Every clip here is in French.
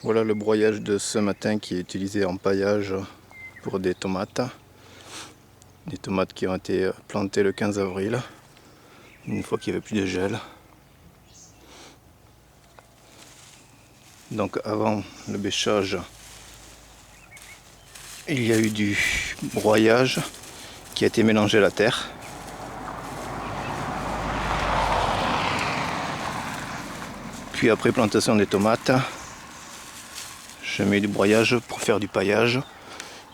Voilà le broyage de ce matin qui est utilisé en paillage pour des tomates. Des tomates qui ont été plantées le 15 avril, une fois qu'il n'y avait plus de gel. Donc avant le bêchage, il y a eu du broyage qui a été mélangé à la terre. Puis après plantation des tomates, je mets du broyage pour faire du paillage,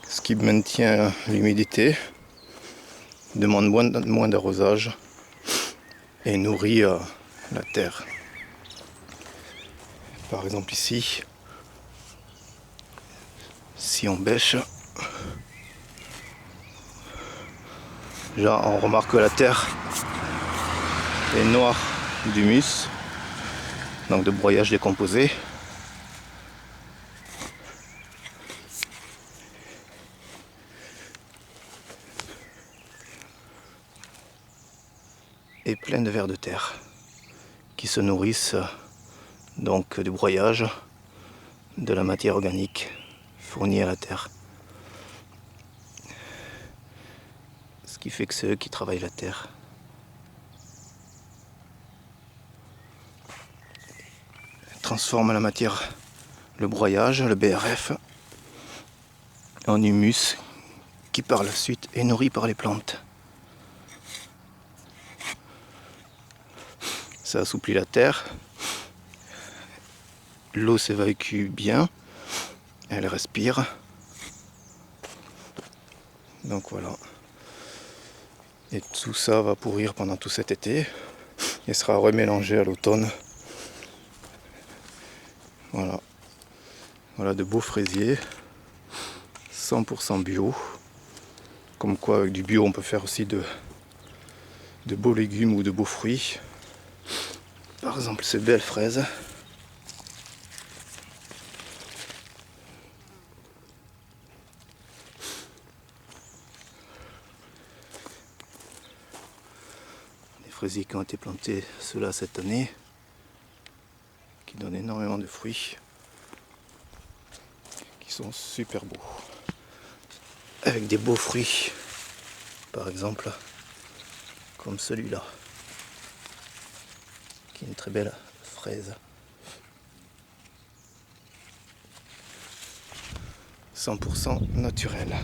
ce qui maintient l'humidité, demande moins d'arrosage et nourrit la terre. Par exemple ici, si on bêche, on remarque que la terre est noire d'humus, donc de broyage décomposé. Et plein de vers de terre qui se nourrissent donc du broyage de la matière organique fournie à la terre. Ce qui fait que c'est eux qui travaillent la terre. Transforment la matière, le broyage, le BRF, en humus qui par la suite est nourri par les plantes. Ça assouplit la terre, l'eau s'évacue bien, elle respire. Donc voilà. Et tout ça va pourrir pendant tout cet été et sera remélangé à l'automne. Voilà. Voilà de beaux fraisiers, 100% bio. Comme quoi avec du bio on peut faire aussi de beaux légumes ou de beaux fruits. Par exemple ces belles fraises. Des fraisiers qui ont été plantés ceux-là cette année, qui donnent énormément de fruits, qui sont super beaux. Avec des beaux fruits, par exemple, comme celui-là, qui est une très belle fraise. 100% naturel.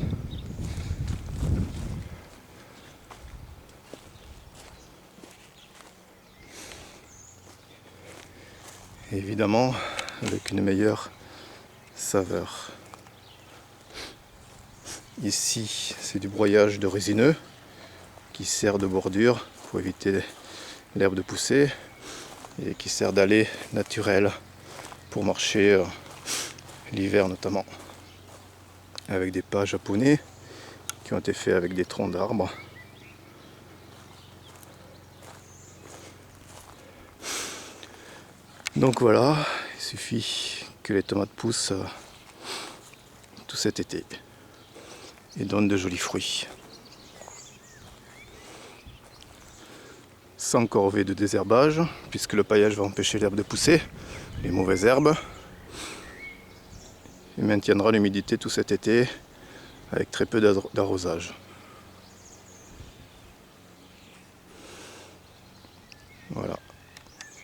Et évidemment, avec une meilleure saveur. Ici, c'est du broyage de résineux qui sert de bordure pour éviter l'herbe de pousser et qui sert d'allée naturelle pour marcher l'hiver notamment, avec des pas japonais qui ont été faits avec des troncs d'arbres. Donc voilà, il suffit que les tomates poussent tout cet été et donnent de jolis fruits. Sans corvée de désherbage, puisque le paillage va empêcher l'herbe de pousser, les mauvaises herbes, et maintiendra l'humidité tout cet été avec très peu d'arrosage. Voilà.